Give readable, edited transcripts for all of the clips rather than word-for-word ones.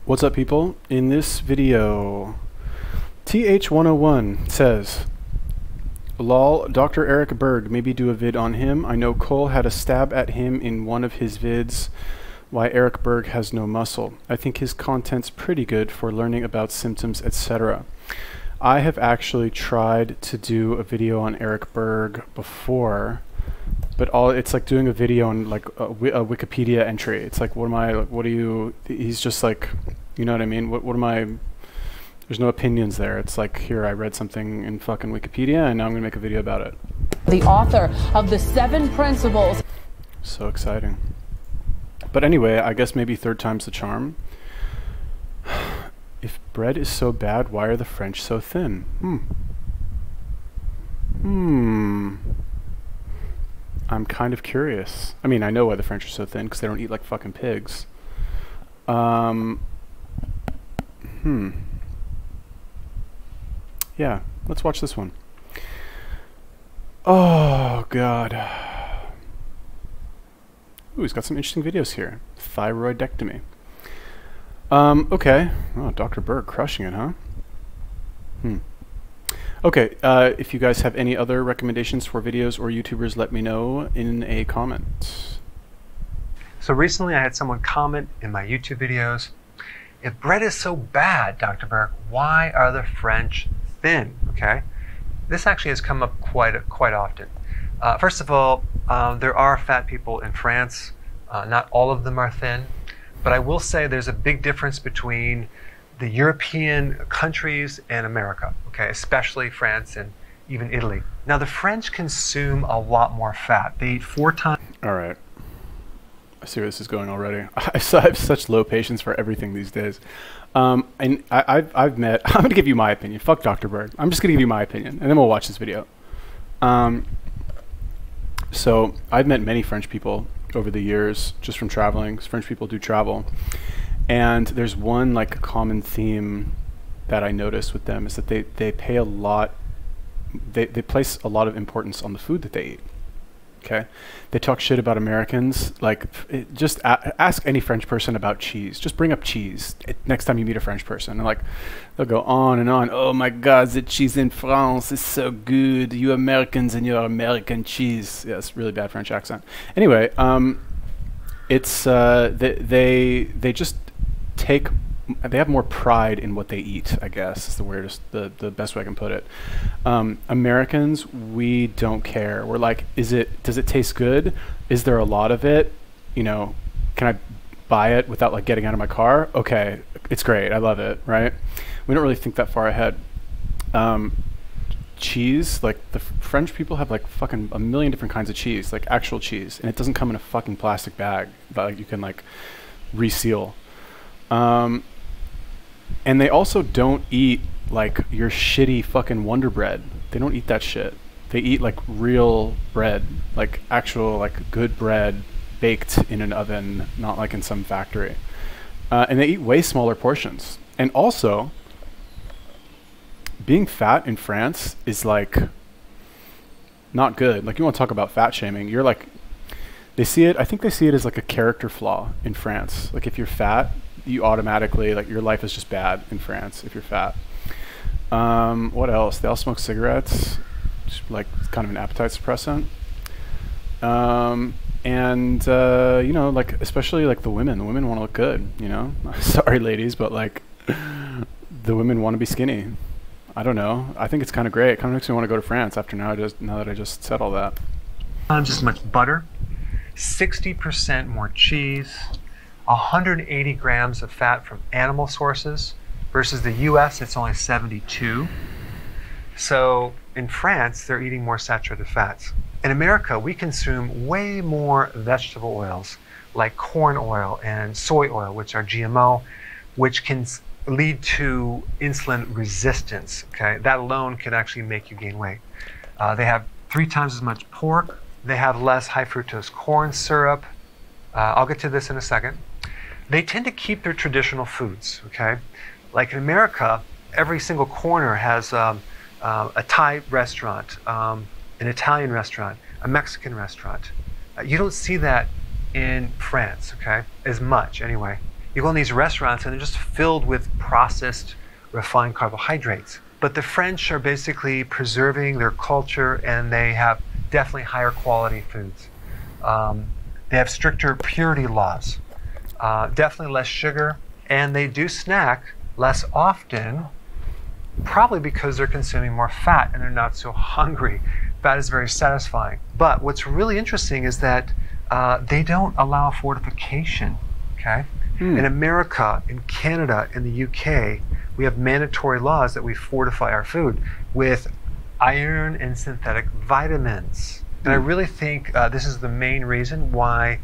What's up, people? In this video, TH101 says, lol, Dr. Eric Berg, maybe do a vid on him. I know Cole had a stab at him in one of his vids. Why Eric Berg has no muscle. I think his content's pretty good for learning about symptoms, etc. I have actually tried to do a video on Eric Berg before, but it's like doing a video on like a Wikipedia entry. It's like, he's just like, you know what I mean? What am I, there's no opinions there. It's like, here, I read something in fucking Wikipedia and now I'm gonna make a video about it. The author of the 7 Principles. So exciting. But anyway, I guess maybe third time's the charm. If bread is so bad, why are the French so thin? I'm kind of curious. I mean, I know why the French are so thin, because they don't eat like fucking pigs. Yeah, let's watch this one. Oh, God. Ooh, he's got some interesting videos here. Thyroidectomy. Okay. Oh, Dr. Berg crushing it, huh? Okay, if you guys have any other recommendations for videos or YouTubers, let me know in a comment. So recently I had someone comment in my YouTube videos, if bread is so bad, Dr. Berg, why are the French thin? Okay, this actually has come up quite often. First of all, there are fat people in France. Not all of them are thin, but I will say there's a big difference between the European countries and America, okay, especially France and even Italy. Now the French consume a lot more fat. They eat 4 times. All right. I see where this is going already. I have such low patience for everything these days. And I've met, I'm going to give you my opinion. Fuck Dr. Berg. I'm just going to give you my opinion, and then we'll watch this video. So I've met many French people over the years, just from traveling. French people do travel. And there's one like common theme that I noticed with them is that they pay a lot, they place a lot of importance on the food that they eat. Okay, they talk shit about Americans. Like, just ask any French person about cheese. Just bring up cheese next time you meet a French person. And like, they'll go on and on. Oh my God, the cheese in France is so good. You Americans and your American cheese. Yeah, it's really bad French accent. Anyway, it's they just they have more pride in what they eat, I guess is the best way I can put it. Americans, we don't care. We're like, does it taste good? Is there a lot of it? You know, can I buy it without like getting out of my car? Okay, it's great, I love it, right? We don't really think that far ahead. Cheese, like the French people have like fucking a million different kinds of cheese, like actual cheese, and it doesn't come in a fucking plastic bag that like you can like reseal. And they also don't eat like your shitty fucking Wonder Bread. They don't eat that shit. They eat like real bread, like actual like good bread baked in an oven, not like in some factory. And they eat way smaller portions. And also, being fat in France is like not good. Like, you want to talk about fat shaming, you're like, they see it, I think they see it as like a character flaw in France. Like, if you're fat, you automatically, like, your life is just bad in France if you're fat. What else? They all smoke cigarettes, just like kind of an appetite suppressant. You know, like, especially like the women want to look good, you know? Sorry ladies, but like the women want to be skinny. I don't know. I think it's kind of great. It kind of makes me want to go to France after now that I just said all that. Times as much butter, 60% more cheese, 180 grams of fat from animal sources versus the US, it's only 72. So in France, they're eating more saturated fats. In America, we consume way more vegetable oils like corn oil and soy oil, which are GMO, which can lead to insulin resistance. Okay, that alone can actually make you gain weight. They have 3 times as much pork. They have less high fructose corn syrup. I'll get to this in a second. They tend to keep their traditional foods, okay? Like in America, every single corner has a Thai restaurant, an Italian restaurant, a Mexican restaurant. You don't see that in France, okay? As much, anyway. You go in these restaurants and they're just filled with processed, refined carbohydrates. But the French are basically preserving their culture, and they have definitely higher quality foods. They have stricter purity laws, definitely less sugar, and they do snack less often, probably because they're consuming more fat and they're not so hungry. Fat is very satisfying. But what's really interesting is that they don't allow fortification, okay? In America, in Canada, in the UK, we have mandatory laws that we fortify our food with iron and synthetic vitamins. And I really think this is the main reason why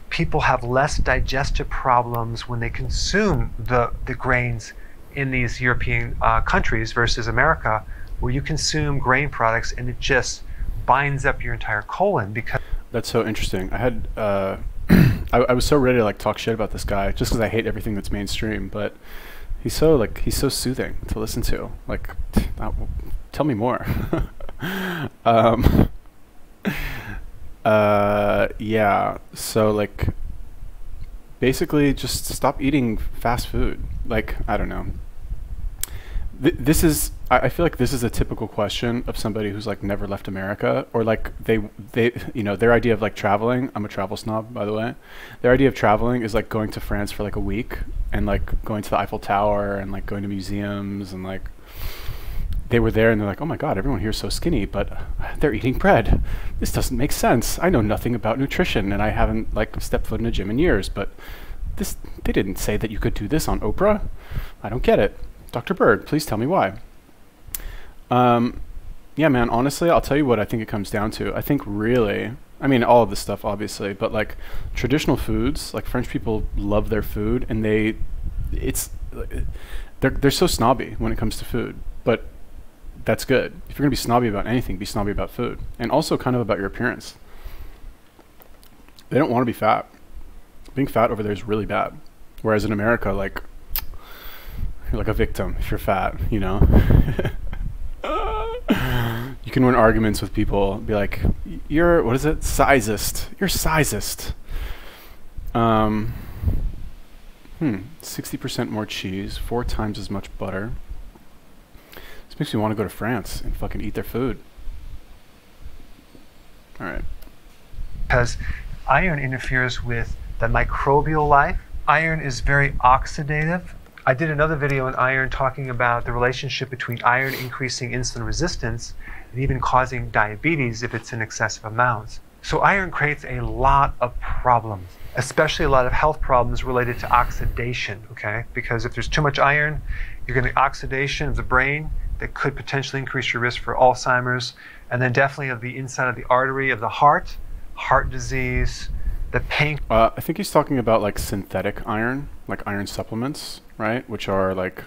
people have less digestive problems when they consume the grains in these European countries versus America, where you consume grain products and it just binds up your entire colon. Because that's so interesting. I had I was so ready to like talk shit about this guy just because I hate everything that's mainstream, but he's so soothing to listen to. Like, tell me more. Yeah, so like basically just stop eating fast food. Like, I don't know. This is, I feel like this is a typical question of somebody who's like never left America, or like they you know, their idea of like traveling. I'm a travel snob, by the way. Their idea of traveling is like going to France for like a week and like going to the Eiffel Tower and like going to museums, and like they were there and they're like, oh my God, everyone here is so skinny, but they're eating bread. This doesn't make sense. I know nothing about nutrition and I haven't like stepped foot in a gym in years, but they didn't say that you could do this on Oprah. I don't get it. Dr. Berg, please tell me why. Yeah, man, honestly, I'll tell you what I think it comes down to. I think really, I mean, all of this stuff, obviously, but like traditional foods, like French people love their food, and they're so snobby when it comes to food, but that's good. If you're gonna be snobby about anything, be snobby about food, and also kind of about your appearance. They don't want to be fat. Being fat over there is really bad. Whereas in America, like, you're like a victim if you're fat, you know? You can win arguments with people, be like, you're, what is it? Sizist. You're sizist. 60% more cheese, 4 times as much butter. This makes me want to go to France and fucking eat their food. All right. Because iron interferes with the microbial life. Iron is very oxidative. I did another video on iron talking about the relationship between iron increasing insulin resistance and even causing diabetes if it's in excessive amounts. So iron creates a lot of problems, especially a lot of health problems related to oxidation, okay? Because if there's too much iron, you're getting oxidation of the brain that could potentially increase your risk for Alzheimer's, and then definitely of the inside of the artery of the heart disease, the pain. I think he's talking about like synthetic iron, like iron supplements, right? Which are like,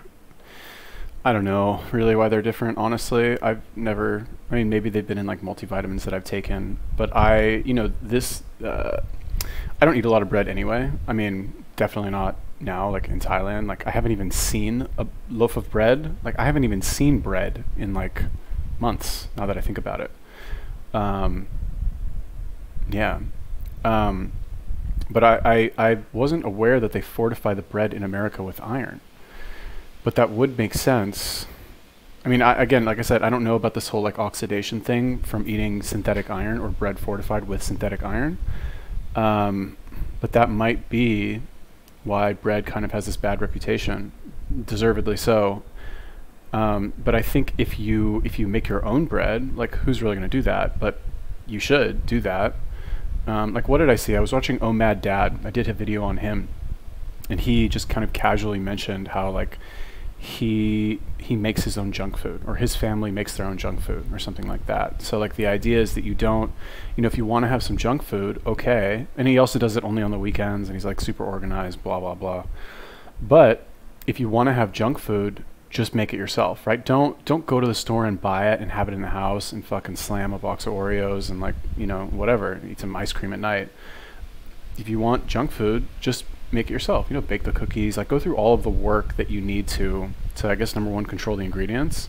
I don't know really why they're different, honestly. I mean, maybe they've been in like multivitamins that I've taken, but I don't eat a lot of bread anyway. I mean, definitely not now, like in Thailand. Like, I haven't even seen a loaf of bread. Like, I haven't even seen bread in like months, now that I think about it. Yeah. But I wasn't aware that they fortify the bread in America with iron. But that would make sense. I mean, again, like I said, I don't know about this whole like oxidation thing from eating synthetic iron or bread fortified with synthetic iron. But that might be why bread kind of has this bad reputation, deservedly so. But I think if you make your own bread, like, who's really going to do that? But you should do that. Like, what did I see? I was watching Oh Mad Dad. I did a video on him, and he just kind of casually mentioned how like he makes his own junk food, or his family makes their own junk food, or something like that. So like the idea is that you don't, if you want to have some junk food, okay. And he also does it only on the weekends, and he's like super organized, blah blah blah. But if you want to have junk food, just make it yourself, right? Don't go to the store and buy it and have it in the house and fucking slam a box of Oreos and like, whatever, eat some ice cream at night. If you want junk food, just make it yourself. Bake the cookies, like go through all of the work that you need to I guess, number one, control the ingredients.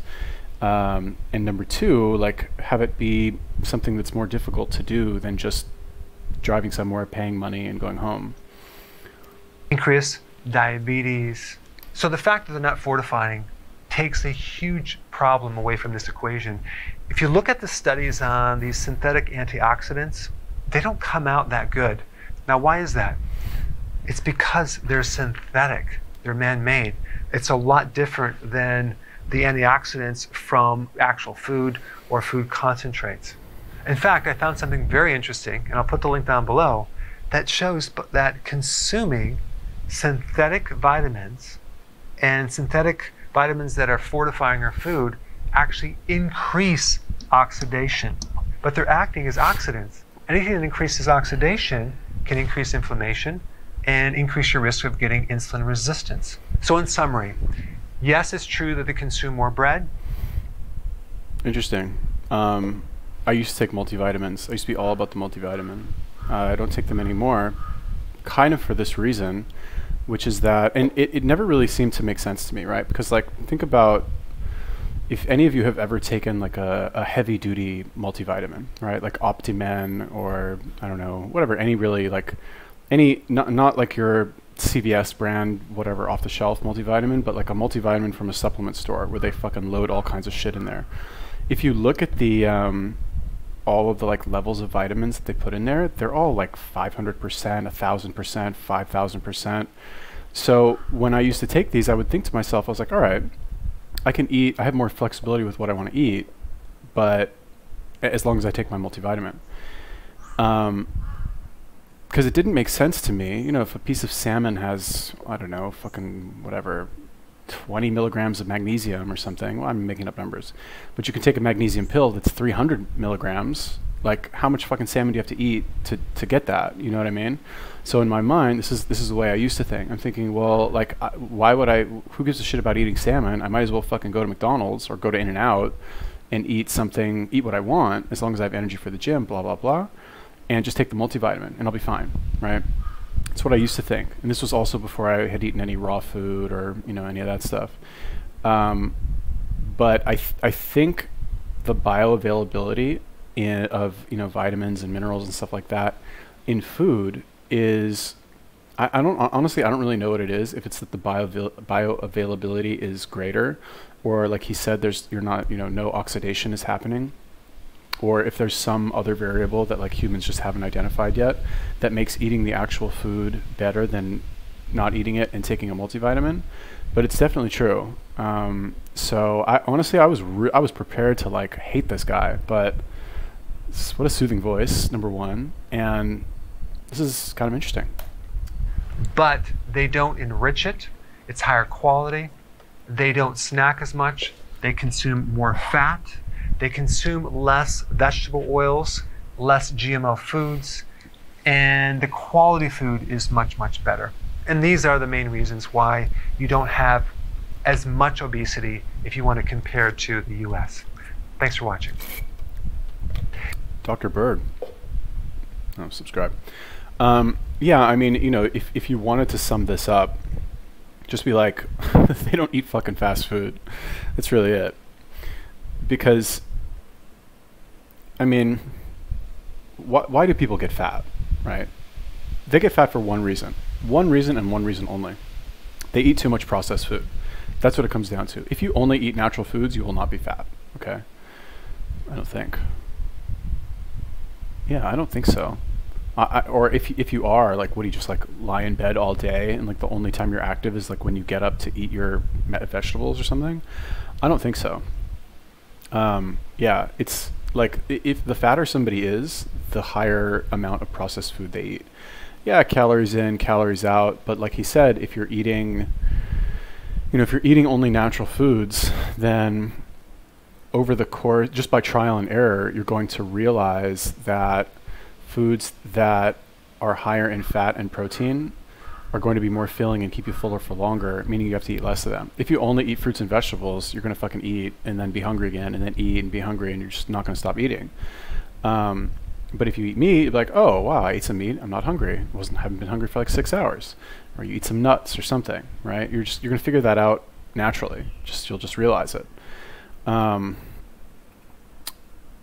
And number two, like have it be something that's more difficult to do than just driving somewhere, paying money and going home. Pancreas diabetes. So the fact that they're not fortifying takes a huge problem away from this equation. If you look at the studies on these synthetic antioxidants, they don't come out that good. Now, why is that? It's because they're synthetic, they're man-made. It's a lot different than the antioxidants from actual food or food concentrates. In fact, I found something very interesting, and I'll put the link down below, that shows that consuming synthetic vitamins and synthetic vitamins that are fortifying our food actually increase oxidation, but they're acting as oxidants. Anything that increases oxidation can increase inflammation and increase your risk of getting insulin resistance. So in summary, yes, it's true that they consume more bread. Interesting. I used to take multivitamins. I used to be all about the multivitamin. I don't take them anymore, kind of for this reason, which is that, and it never really seemed to make sense to me, right? Because like, think about if any of you have ever taken like a heavy duty multivitamin, right? Like Optimen or I don't know, whatever, any really like, any, not like your CVS brand, whatever, off the shelf multivitamin, but like a multivitamin from a supplement store where they fucking load all kinds of shit in there. If you look at the, all of the like levels of vitamins that they put in there, they're all like 500%, 1,000%, 5,000%. So when I used to take these, I would think to myself, I was like, all right, I can eat, I have more flexibility with what I want to eat, but as long as I take my multivitamin. Because it didn't make sense to me, you know, if a piece of salmon has, I don't know, fucking whatever, 20 milligrams of magnesium or something. Well, I'm making up numbers. But you can take a magnesium pill that's 300 milligrams. Like, how much fucking salmon do you have to eat to get that? You know what I mean? So in my mind, this is the way I used to think. I'm thinking, well, like, why would I, who gives a shit about eating salmon? I might as well fucking go to McDonald's or go to In-N-Out and eat something, eat what I want, as long as I have energy for the gym, blah, blah, blah, and just take the multivitamin and I'll be fine, right? That's what I used to think. And this was also before I had eaten any raw food or, you know, any of that stuff. But I think the bioavailability of, you know, vitamins and minerals and stuff like that in food is, I don't, honestly, I don't really know what it is. If it's that the bioavailability is greater, or like he said, you're not, you know, no oxidation is happening, or if there's some other variable that like humans just haven't identified yet that makes eating the actual food better than not eating it and taking a multivitamin. But it's definitely true. So I honestly, I was prepared to like hate this guy, but what a soothing voice, number one, and this is kind of interesting. But they don't enrich it. It's higher quality. They don't snack as much. They consume more fat. They consume less vegetable oils, less GMO foods, and the quality food is much, much better. And these are the main reasons why you don't have as much obesity if you want to compare to the US. Thanks for watching. Dr. Berg. Oh, subscribe. Yeah, I mean, you know, if you wanted to sum this up, just be like, they don't eat fucking fast food. That's really it. Because, I mean, why do people get fat, right? They get fat for one reason and one reason only. They eat too much processed food. That's what it comes down to. If you only eat natural foods, you will not be fat, okay? I don't think. Yeah, I don't think so. Or if you are, like, what do you just like lie in bed all day and like the only time you're active is like when you get up to eat your vegetables or something? I don't think so. Yeah, it's like if the fatter somebody is, the higher amount of processed food they eat. Yeah, calories in, calories out. But like he said, if you're eating, you know, if you're eating only natural foods, then over the course, just by trial and error, you're going to realize that foods that are higher in fat and protein are going to be more filling and keep you fuller for longer, meaning you have to eat less of them. If you only eat fruits and vegetables, you're going to fucking eat and then be hungry again and then eat and be hungry and you're just not going to stop eating. But if you eat meat, you're like, oh, wow, I ate some meat. I'm not hungry. Haven't been hungry for like 6 hours. Or you eat some nuts or something, right? You're going to figure that out naturally. You'll just realize it.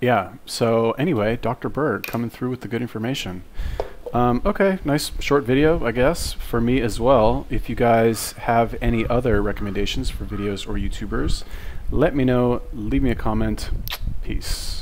Yeah. So anyway, Dr. Berg coming through with the good information. Okay, nice short video, I guess, for me as well. If you guys have any other recommendations for videos or YouTubers, let me know. Leave me a comment. Peace.